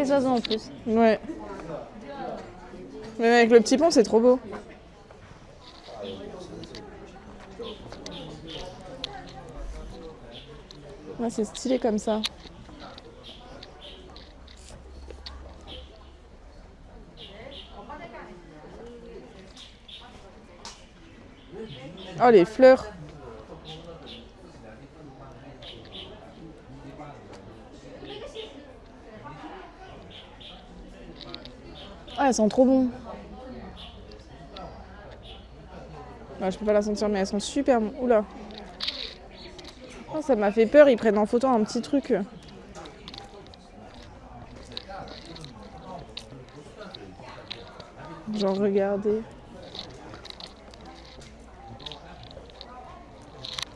les oiseaux en plus. Ouais. Mais avec le petit pont, c'est trop beau. Ouais, c'est stylé comme ça. Oh, les fleurs. Ah, elles sont trop bonnes. Ah, je peux pas la sentir, mais elles sont super bonnes. Oula. Oh, ça m'a fait peur, ils prennent en photo un petit truc. Genre, regardez.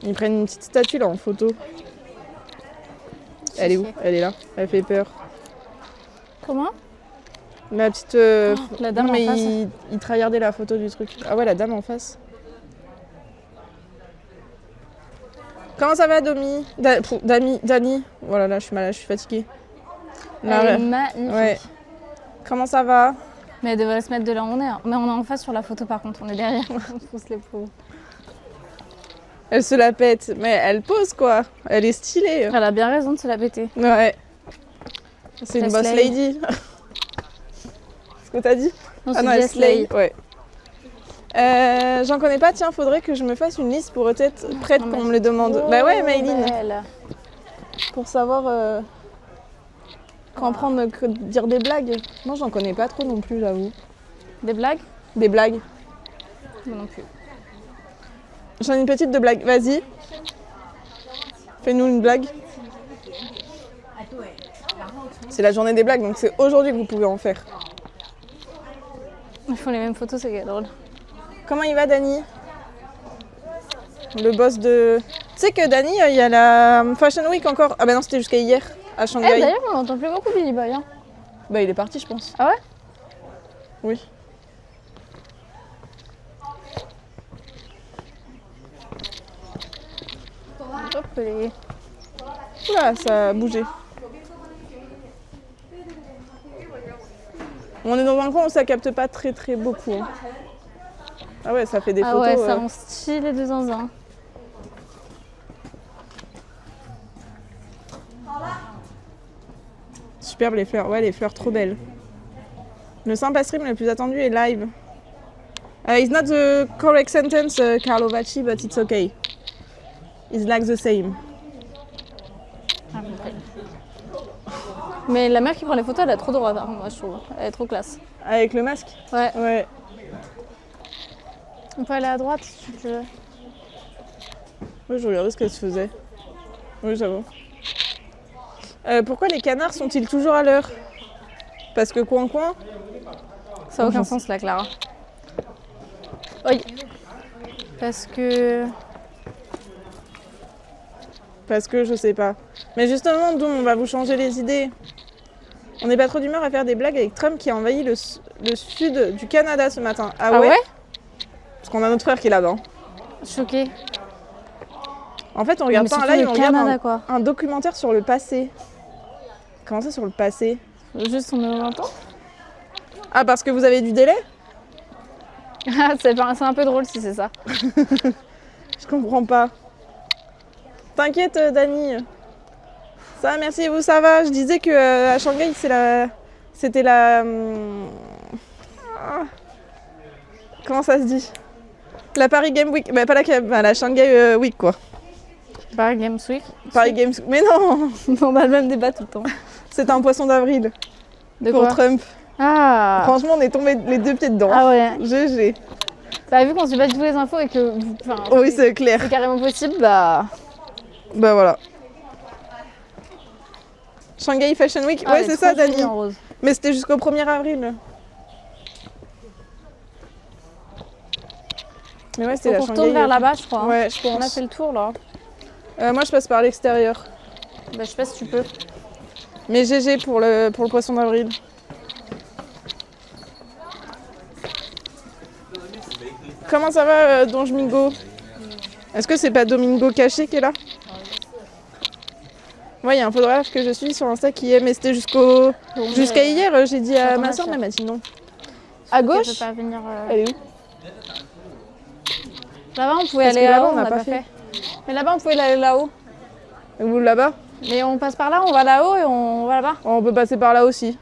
Ils prennent une petite statue là en photo. Elle est où? Elle est là. Elle fait peur. Comment? La petite. La dame non, mais en face. il te regardait la photo du truc. Ah ouais, la dame en face. Comment ça va, Dani? Voilà, là, je suis malade, je suis fatiguée. Là, Elle est magnifique. ouais. Comment ça va? Mais elle devrait se mettre de là où on est. Mais on est en face sur la photo par contre, on est derrière. On pousse les pauvres. Elle se la pète, mais elle pose quoi. Elle est stylée. Elle a bien raison de se la péter. Ouais. C'est une La boss slay. lady. Ce que t'as dit? Non, Ah non, elle slay. Ouais. J'en connais pas, tiens, faudrait que je me fasse une liste pour être prête qu'on me le demande. Bah ouais, Maïline. Belle. Pour savoir quand prendre, dire des blagues. Moi, j'en connais pas trop non plus, j'avoue. Des blagues? Des blagues. Moi non plus. J'en ai une petite de blague. Vas-y. Fais-nous une blague. C'est la journée des blagues, donc c'est aujourd'hui que vous pouvez en faire. Ils font les mêmes photos, c'est drôle. Comment il va, Dani? Le boss de... Tu sais que Dani, il y a la Fashion Week encore. Ah bah non, c'était jusqu'à hier, à Shanghai. D'ailleurs, on n'entend plus beaucoup Billy Boy. Hein. Bah il est parti, je pense. Ah ouais? Oui. Hop, les... Oula, ça a bougé. On est dans un coin où ça capte pas très beaucoup. Hein. Ah ouais, ça fait des photos. ouais, ça rend stylé de zinzin. Superbe les fleurs. Ouais, les fleurs trop belles. Le sympa stream le plus attendu est live. It's not the correct sentence, Carlo Vacci, but it's okay. It's like the same. Ah, compris. Mais la meuf qui prend les photos, elle a trop droit, moi je trouve. Elle est trop classe. Avec le masque? Ouais. Ouais. On peut aller à droite si tu veux. Oui, je regardais ce qu'elle se faisait. Oui, j'avoue. Pourquoi les canards sont-ils toujours à l'heure? Parce que coin. Ça n'a aucun sens là, Clara. Oui. Parce que je sais pas. Mais justement, Doom, on va vous changer les idées. On n'est pas trop d'humeur à faire des blagues avec Trump qui a envahi le sud du Canada ce matin. Ah ouais? Parce qu'on a notre frère qui est là-bas. Choquée. En fait, on regarde mais pas un surtout live, le on regarde Canada, un documentaire sur le passé. Comment ça, sur le passé? Juste on est longtemps. Ah, parce que vous avez du délai? C'est un peu drôle si c'est ça. Je comprends pas. T'inquiète, Dani. Ça va, merci, et vous, ça va? Je disais que à Shanghai, c'était la... Comment ça se dit? La Paris Game Week. Bah, pas la Shanghai Week, quoi. Paris Games Week. Paris Games... Mais non! On a le même débat tout le temps. C'était un poisson d'avril. De pour quoi? Trump. Ah! Franchement, on est tombés les deux pieds dedans. Ah ouais. GG. Bah vu qu'on suit pas du tout les infos et que... Oui, c'est clair. C'est carrément possible, bah... Bah voilà. Shanghai Fashion Week. Ouais, c'est ça, Dani. Mais c'était jusqu'au 1er avril. Mais ouais, c'était la Shanghai. On retourne vers là-bas, je crois. Ouais, je pense. On a fait le tour, là. Moi, je passe par l'extérieur. Bah, je sais pas si tu peux. Mais GG pour le poisson d'avril. Comment ça va, Don Domingo? Est-ce que c'est pas Domingo Caché qui est là? Ouais, il y a un photographe que je suis sur Insta qui est, mais c'était jusqu'à hier, j'ai dit à ma soeur, mais elle m'a dit non. À gauche? Elle peut pas venir. Elle est où? Là-bas, on pouvait Parce aller que là-bas, là-haut, on n'a pas fait. Mais là-bas, on pouvait aller là-haut. Ou là-bas? Mais on passe par là, on va là-haut et on va là-bas. On peut passer par là aussi.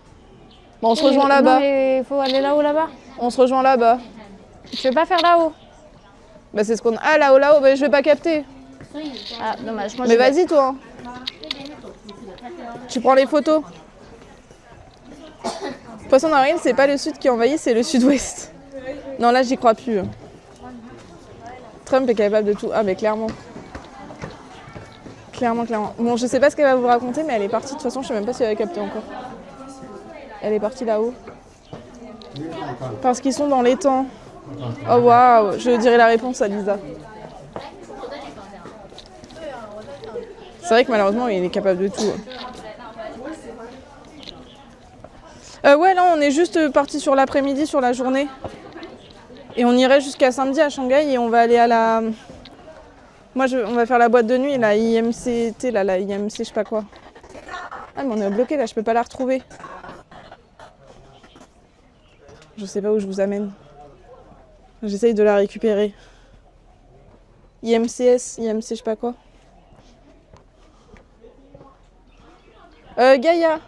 Bon, on se rejoint là-bas. Non, mais il faut aller là-haut, là-bas. On se rejoint là-bas. Tu veux pas faire là-haut? Bah c'est ce qu'on... Ah, là-haut, bah je vais pas capter. Ah, dommage. Moi, Mais vas-y, toi. Tu prends les photos. Poisson d'avril, c'est pas le sud qui envahit, c'est le sud-ouest. Non, là, j'y crois plus. Trump est capable de tout. Ah, mais clairement. Clairement. Bon, je sais pas ce qu'elle va vous raconter, mais elle est partie. De toute façon, je sais même pas si elle a capté encore. Elle est partie là-haut. Parce qu'ils sont dans les temps. Oh, waouh. Je dirais la réponse à Lisa. C'est vrai que malheureusement, il est capable de tout. Ouais, là, on est juste parti sur l'après-midi, sur la journée. Et on irait jusqu'à samedi à Shanghai et on va aller à la... on va faire la boîte de nuit, la IMCT, la IMC, je sais pas quoi. Ah, mais on est bloqué là, je peux pas la retrouver. Je sais pas où je vous amène. J'essaye de la récupérer. IMCS, IMC, je sais pas quoi. Gaïa.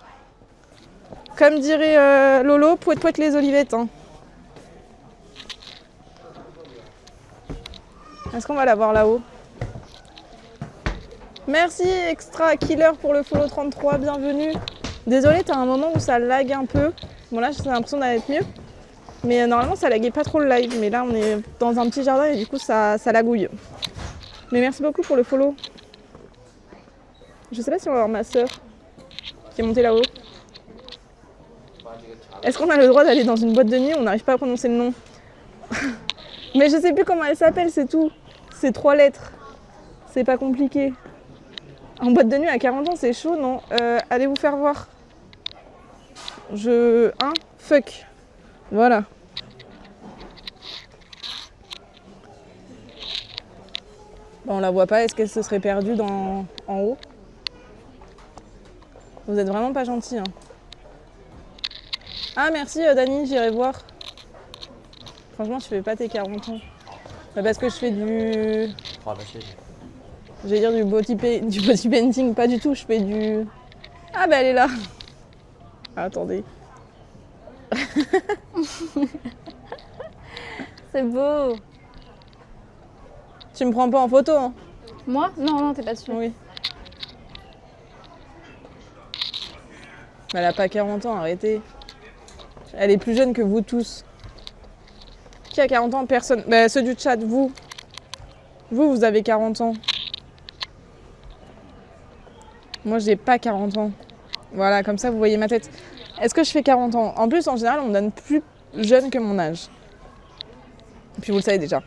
Comme dirait Lolo, pouette les olivettes. Hein. Est-ce qu'on va la voir là-haut? Merci Extra Killer pour le follow 33, bienvenue. Désolée, t'as un moment où ça lag un peu. Bon là, j'ai l'impression d'être mieux. Mais normalement, ça laguait pas trop le live. Mais là, on est dans un petit jardin et du coup, ça lagouille. Mais merci beaucoup pour le follow. Je sais pas si on va voir ma soeur qui est montée là-haut. Est-ce qu'on a le droit d'aller dans une boîte de nuit? On n'arrive pas à prononcer le nom. Mais je sais plus comment elle s'appelle, c'est tout. C'est 3 lettres. C'est pas compliqué. En boîte de nuit à 40 ans, c'est chaud, non? Allez vous faire voir. Fuck. Voilà. Bon, on la voit pas. Est-ce qu'elle se serait perdue en haut? Vous êtes vraiment pas gentil. Hein. Ah, merci Dani, j'irai voir. Franchement, tu fais pas tes 40 ans. Bah, parce que je fais du... J'allais dire du body painting, pas du tout, je fais du... Ah bah elle est là. Ah, attendez. C'est beau. Tu me prends pas en photo, hein? Moi? Non, t'es pas dessus. Oui. Mais elle a pas 40 ans, arrêtez. Elle est plus jeune que vous tous. Qui a 40 ans? Personne. Bah, ceux du chat, vous. Vous avez 40 ans. Moi, j'ai pas 40 ans. Voilà, comme ça, vous voyez ma tête. Est-ce que je fais 40 ans? En plus, en général, on me donne plus jeune que mon âge. Et puis, vous le savez déjà.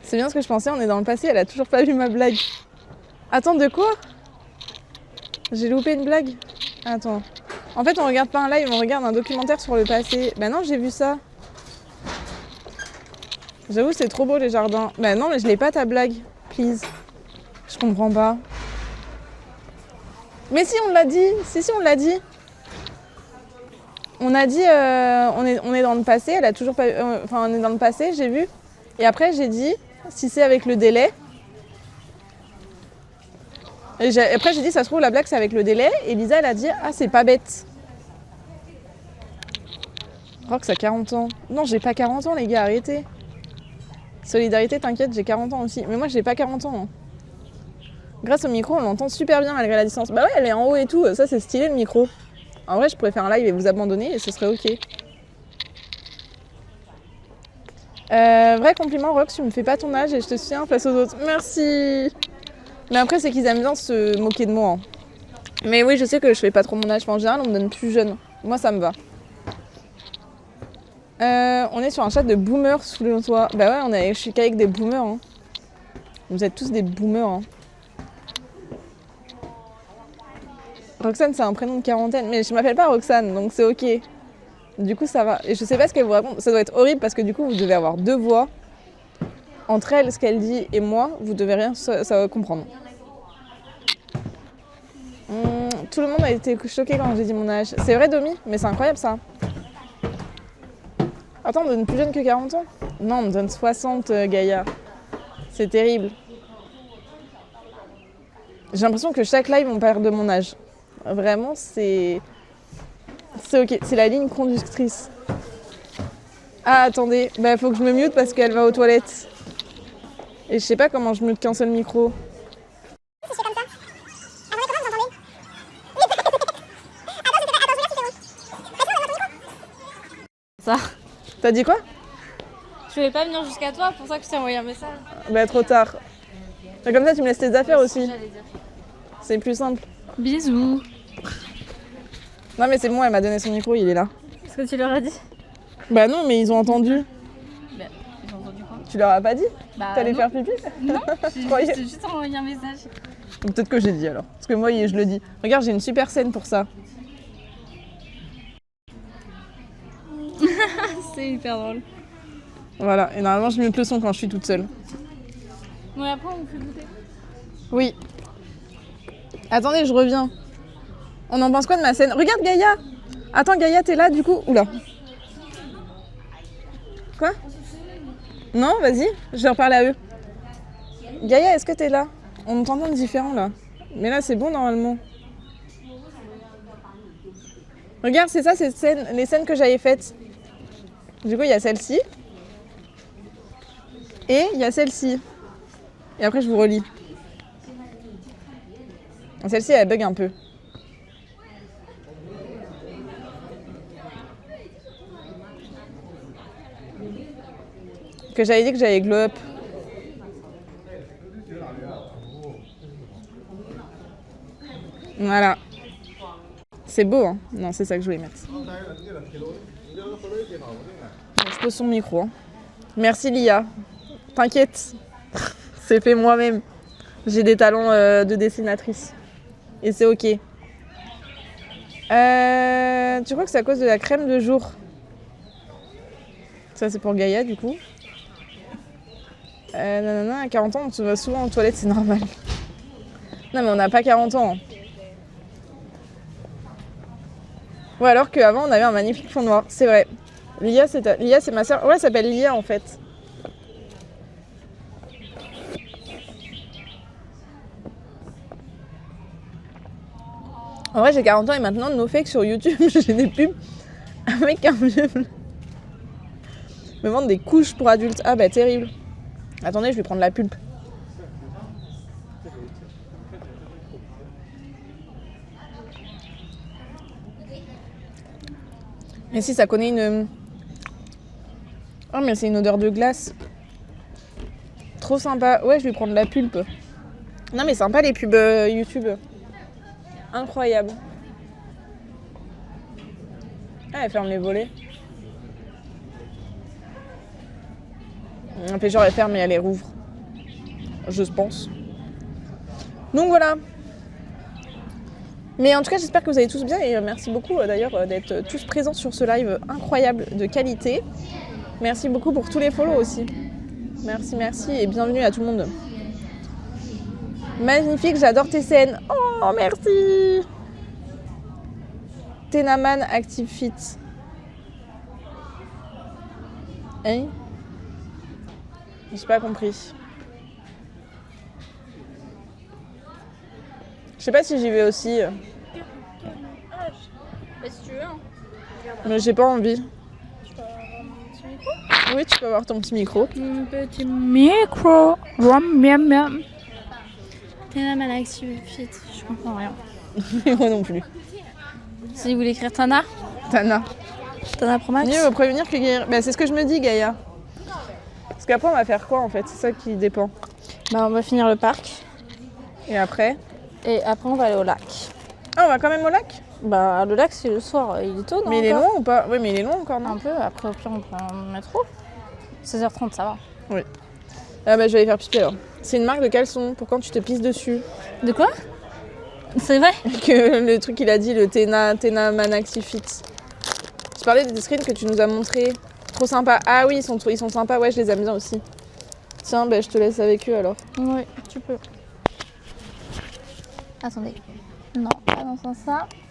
C'est bien ce que je pensais, on est dans le passé, elle a toujours pas vu ma blague. Attends, de quoi? J'ai loupé une blague? Attends. En fait, on regarde pas un live, on regarde un documentaire sur le passé. Bah non, j'ai vu ça. J'avoue, c'est trop beau les jardins. Bah non, mais je l'ai pas ta blague. Please. Je comprends pas. Mais si, on l'a dit. Si, on l'a dit. On a dit, on est dans le passé, elle a toujours pas... Enfin, on est dans le passé, j'ai vu. Et après, j'ai dit, si c'est avec le délai... Après, j'ai dit, ça se trouve, la blague, c'est avec le délai. Et Lisa, elle a dit, ah, c'est pas bête. Rox a 40 ans. Non, j'ai pas 40 ans, les gars, arrêtez. Solidarité, t'inquiète, j'ai 40 ans aussi. Mais moi, j'ai pas 40 ans. Hein. Grâce au micro, on l'entend super bien malgré la distance. Bah ouais, elle est en haut et tout. Ça, c'est stylé, le micro. En vrai, je pourrais faire un live et vous abandonner et ce serait ok. Vrai compliment, Rox, tu me fais pas ton âge et je te souviens face aux autres. Merci. Mais après, c'est qu'ils aiment bien se moquer de moi. Hein. Mais oui, je sais que je fais pas trop mon âge. Enfin, en général, on me donne plus jeune. Moi, ça me va. On est sur un chat de boomers sous le toit. Bah ouais, je suis qu'avec des boomers. Hein. Vous êtes tous des boomers. Hein. Roxane, c'est un prénom de quarantaine. Mais je m'appelle pas Roxane, donc c'est ok. Du coup, ça va. Et je sais pas ce qu'elle vous raconte. Ça doit être horrible parce que du coup, vous devez avoir 2 voix. Entre elle, ce qu'elle dit, et moi, vous devez rien ça comprendre. tout le monde a été choqué quand j'ai dit mon âge. C'est vrai, Domi? Mais c'est incroyable, ça. Attends, on me donne plus jeune que 40 ans? Non, on me donne 60, Gaïa. C'est terrible. J'ai l'impression que chaque live, on parle de mon âge. Vraiment, c'est ok. C'est la ligne conductrice. Ah, attendez. Bah, faut que je me mute parce qu'elle va aux toilettes. Et je sais pas comment je mute qu'un seul micro. Ça. T'as dit quoi? Je voulais pas venir jusqu'à toi, pour ça que je t'ai envoyé un message. Bah, trop tard. Mais comme ça, tu me laisses tes affaires aussi. C'est plus simple. Bisous. Non, mais c'est bon, elle m'a donné son micro, il est là. Est-ce que tu leur as dit? Bah, non, mais ils ont entendu. Bah, ils ont entendu quoi? Tu leur as pas dit? Bah, T'allais non. faire pipi? Non, croyais. je t'ai juste envoyé un message. Peut-être que j'ai dit alors. Parce que moi, je le dis. Regarde, j'ai une super scène pour ça. C'est hyper drôle. Voilà, et normalement, je mute le son quand je suis toute seule. Ouais, après, on vous fait goûter. Oui. Attendez, je reviens. On en pense quoi de ma scène? Regarde, Gaïa! Attends, Gaïa, t'es là, du coup? Oula. Quoi? Non, vas-y, je vais reparler à eux. Gaïa, est-ce que t'es là? On t'entend différent, là. Mais là, c'est bon, normalement. Regarde, c'est ça, les scènes que j'avais faites. Du coup, il y a celle-ci. Et il y a celle-ci. Et après, je vous relis. Celle-ci, elle bug un peu. Que j'avais dit que j'allais glow up. Voilà. C'est beau, hein? Non, c'est ça que je voulais mettre. Bon, je pose son micro. Hein. Merci, Lia. T'inquiète. C'est fait moi-même. J'ai des talents de dessinatrice. Et c'est ok. Tu crois que c'est à cause de la crème de jour? Ça, c'est pour Gaïa, du coup. Nanana, à 40 ans, on se va souvent aux toilettes, c'est normal. Non, mais on n'a pas 40 ans. Ou alors qu'avant, on avait un magnifique fond noir. C'est vrai. Lia, c'est ma sœur. Ouais, elle s'appelle Lia, en fait. En vrai, j'ai 40 ans et maintenant, no fake sur YouTube, j'ai des pubs avec un vieux. Me vendre des couches pour adultes. Ah bah, terrible. Attendez, je vais prendre la pulpe. Mais si, ça connaît une... Oh, mais c'est une odeur de glace. Trop sympa. Ouais, je vais prendre la pulpe. Non, mais sympa les pubs YouTube. Incroyable. Ah, elle ferme les volets. Elle fait genre elle ferme et elle les rouvre. Je pense. Donc voilà. Mais en tout cas, j'espère que vous allez tous bien et merci beaucoup d'ailleurs d'être tous présents sur ce live incroyable de qualité. Merci beaucoup pour tous les follow aussi. Merci, merci et bienvenue à tout le monde. Magnifique, j'adore tes scènes. Oh, merci. Tenaman Active Fit. Hein? J'ai pas compris. Je sais pas si j'y vais aussi. Bah, si tu veux. Hein. Mais j'ai pas envie. Je peux avoir mon petit micro? Oui, tu peux avoir ton petit micro. Mon petit micro. Miam miam. Tenaman Active Fit, je comprends rien. Moi non plus. Si vous voulez écrire Tana, Tana. Tana Pro Max. Mieux vaut prévenir que guérir. Bah, c'est ce que je me dis, Gaïa. Parce qu'après, on va faire quoi en fait? C'est ça qui dépend. Bah, on va finir le parc. Et après? Et après, on va aller au lac. Ah, on va quand même au lac? Bah, le lac, c'est le soir. Il est tôt, non? Mais il est encore loin ou pas? Oui, mais il est loin encore, non? Un peu. Après, au pire, on prend le métro. 16h30, ça va. Oui. Ah bah, je vais aller faire pipi alors. C'est une marque de caleçon pour quand tu te pisses dessus. De quoi? C'est vrai? Que le truc qu'il a dit, le Tenaman Active Fit. Tu parlais des screens que tu nous as montrés. Trop sympa. Ah oui, ils sont sympas. Ouais, je les aime bien aussi. Tiens, bah, je te laisse avec eux alors. Oui, tu peux. Attendez. Non, pas dans ce sens-là.